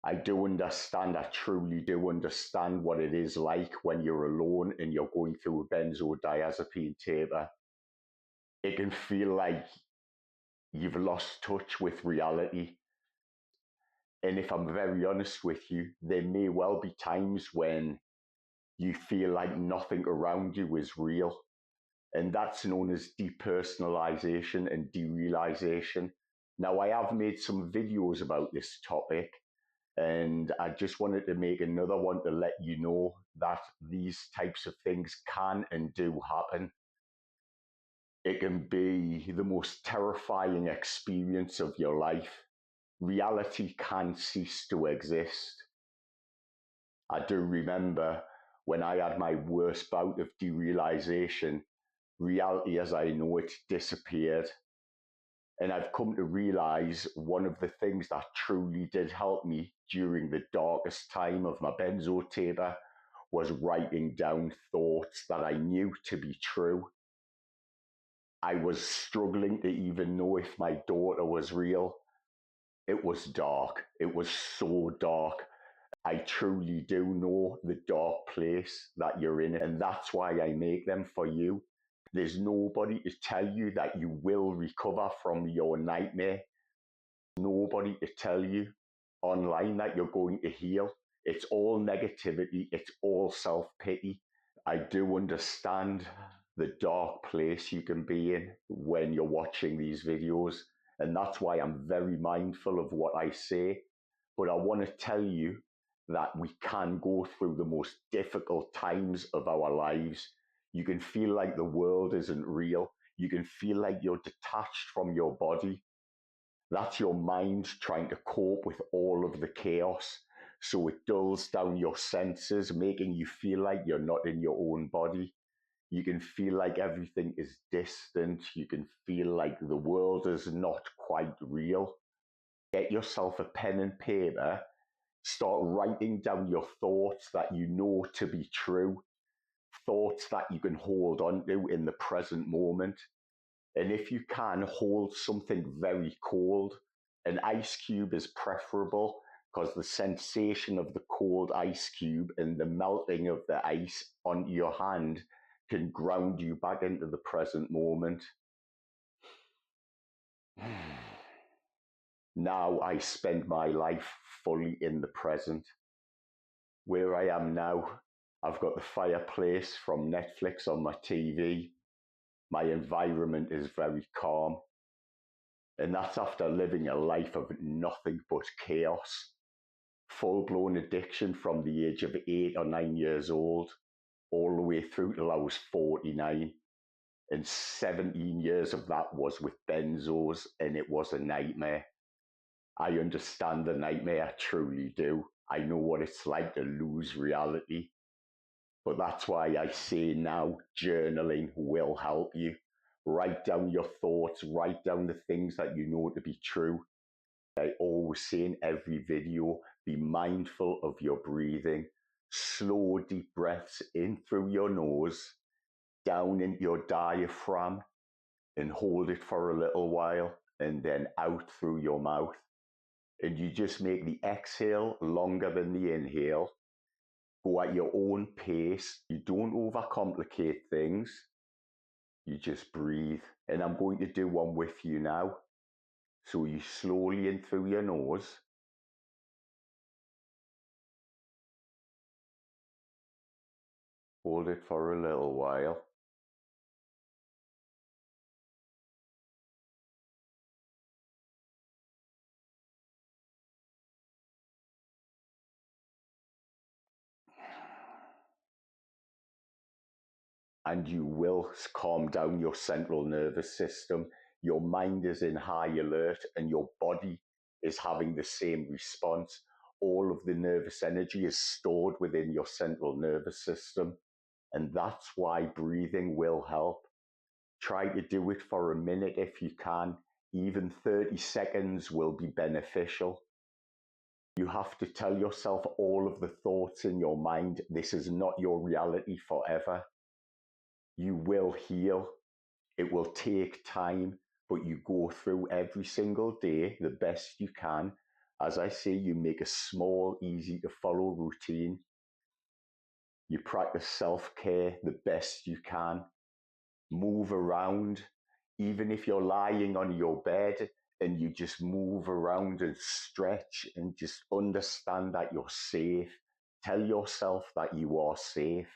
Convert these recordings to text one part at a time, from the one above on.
I do understand, I truly do understand what it is like when you're alone and you're going through a benzodiazepine taper. It can feel like you've lost touch with reality. And if I'm very honest with you, there may well be times when you feel like nothing around you is real. And that's known as depersonalization and derealisation. Now, I have made some videos about this topic, and I just wanted to make another one to let you know that these types of things can and do happen. It can be the most terrifying experience of your life. Reality can cease to exist. I do remember when I had my worst bout of derealisation, reality as I know it disappeared. And I've come to realize one of the things that truly did help me during the darkest time of my benzo taper was writing down thoughts that I knew to be true. I was struggling to even know if my daughter was real. It was dark. It was so dark. I truly do know the dark place that you're in, and that's why I make them for you. There's nobody to tell you that you will recover from your nightmare. Nobody to tell you online that you're going to heal. It's all negativity. It's all self-pity. I do understand the dark place you can be in when you're watching these videos, and that's why I'm very mindful of what I say. But I want to tell you that we can go through the most difficult times of our lives. You can feel like the world isn't real. You can feel like you're detached from your body. That's your mind trying to cope with all of the chaos. So it dulls down your senses, making you feel like you're not in your own body. You can feel like everything is distant. You can feel like the world is not quite real. Get yourself a pen and paper. Start writing down your thoughts that you know to be true, thoughts that you can hold on to in the present moment. And if you can, hold something very cold. An ice cube is preferable because the sensation of the cold ice cube and the melting of the ice onto your hand can ground you back into the present moment. Now I spend my life fully in the present. Where I am now, I've got the fireplace from Netflix on my TV. My environment is very calm. And that's after living a life of nothing but chaos. Full-blown addiction from the age of 8 or 9 years old, all the way through till I was 49. And 17 years of that was with benzos, and it was a nightmare. I understand the nightmare, I truly do. I know what it's like to lose reality. But that's why I say now, journaling will help you. Write down your thoughts, write down the things that you know to be true. I always say in every video, be mindful of your breathing. Slow, deep breaths in through your nose, down into your diaphragm, and hold it for a little while, and then out through your mouth. And you just make the exhale longer than the inhale. Go at your own pace. You don't overcomplicate things. You just breathe. And I'm going to do one with you now. So you slowly in through your nose. Hold it for a little while. And you will calm down your central nervous system. Your mind is in high alert and your body is having the same response. All of the nervous energy is stored within your central nervous system. And that's why breathing will help. Try to do it for a minute if you can. Even 30 seconds will be beneficial. You have to tell yourself all of the thoughts in your mind. This is not your reality forever. You will heal. It will take time, but you go through every single day the best you can. As I say, you make a small, easy to follow routine. You practice self-care the best you can. Move around, even if you're lying on your bed, and you just move around and stretch and just understand that you're safe. Tell yourself that you are safe.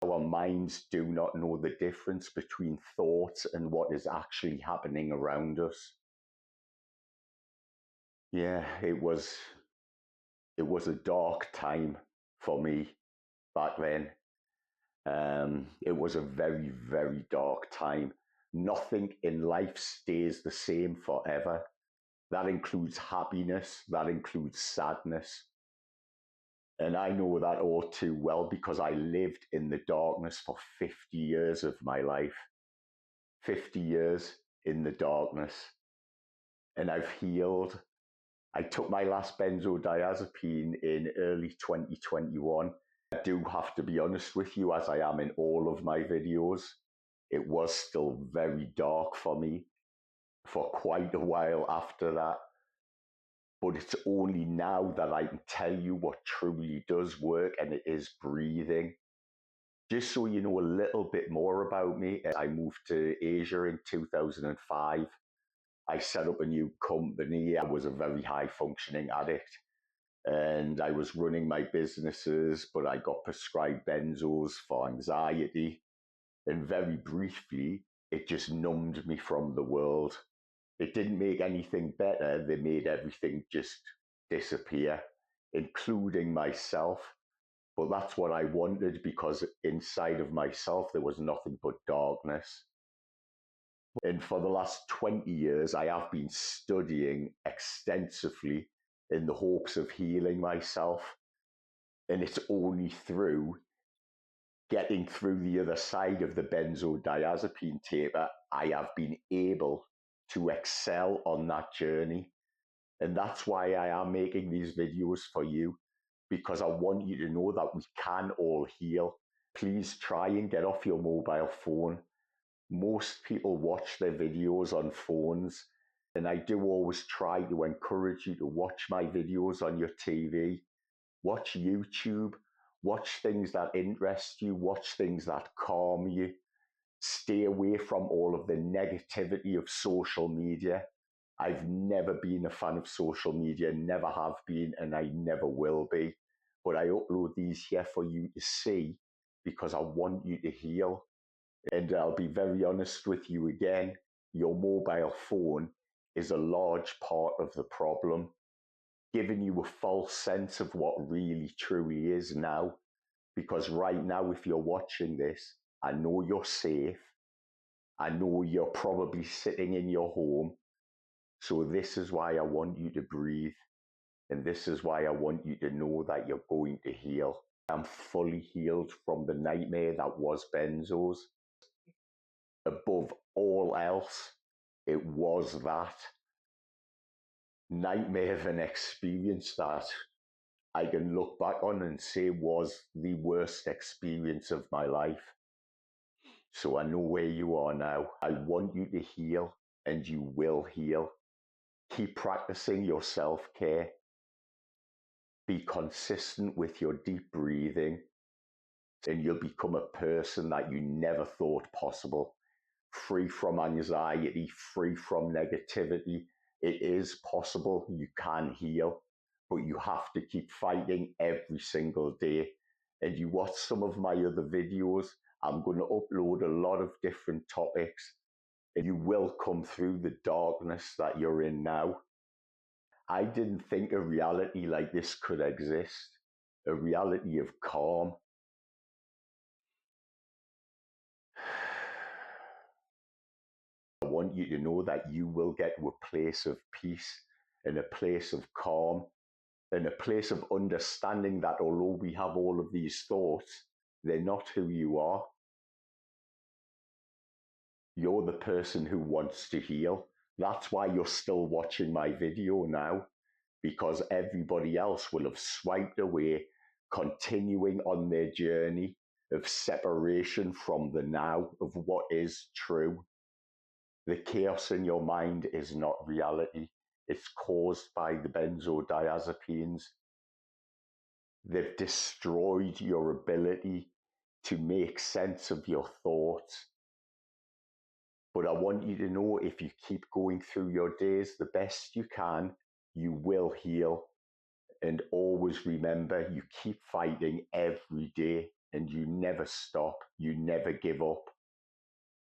Our minds do not know the difference between thoughts and what is actually happening around us. Yeah, it was a dark time for me back then. It was a very, very dark time. Nothing in life stays the same forever. That includes happiness, that includes sadness. And I know that all too well because I lived in the darkness for 50 years of my life. 50 years in the darkness. And I've healed. I took my last benzodiazepine in early 2021. I do have to be honest with you, as I am in all of my videos. It was still very dark for me for quite a while after that. But it's only now that I can tell you what truly does work, and it is breathing. Just so you know a little bit more about me, I moved to Asia in 2005. I set up a new company. I was a very high functioning addict and I was running my businesses, but I got prescribed benzos for anxiety. And very briefly, it just numbed me from the world. It didn't make anything better. They made everything just disappear, including myself. But that's what I wanted, because inside of myself, there was nothing but darkness. And for the last 20 years, I have been studying extensively in the hopes of healing myself. And it's only through getting through the other side of the benzodiazepine taper, I have been able to excel on that journey. And that's why I am making these videos for you, because I want you to know that we can all heal. Please try and get off your mobile phone. Most people watch their videos on phones, and I do always try to encourage you to watch my videos on your TV. Watch YouTube, watch things that interest you, watch things that calm you. Stay away from all of the negativity of social media. I've never been a fan of social media, never have been, and I never will be. But I upload these here for you to see because I want you to heal. And I'll be very honest with you again, your mobile phone is a large part of the problem, giving you a false sense of what really truly is now. Because right now, if you're watching this, I know you're safe. I know you're probably sitting in your home. So this is why I want you to breathe. And this is why I want you to know that you're going to heal. I'm fully healed from the nightmare that was benzos. Above all else, it was that nightmare of an experience that I can look back on and say was the worst experience of my life. So I know where you are now. I want you to heal, and you will heal. Keep practicing your self-care. Be consistent with your deep breathing, and you'll become a person that you never thought possible. Free from anxiety, free from negativity. It is possible. You can heal, but you have to keep fighting every single day. And you watch some of my other videos, I'm going to upload a lot of different topics, and you will come through the darkness that you're in now. I didn't think a reality like this could exist, a reality of calm. I want you to know that you will get to a place of peace and a place of calm and a place of understanding that although we have all of these thoughts, they're not who you are. You're the person who wants to heal. That's why you're still watching my video now, because everybody else will have swiped away, continuing on their journey of separation from the now, of what is true. The chaos in your mind is not reality. It's caused by the benzodiazepines. They've destroyed your ability to make sense of your thoughts. But I want you to know, if you keep going through your days the best you can, you will heal. And always remember, you keep fighting every day and you never stop. You never give up.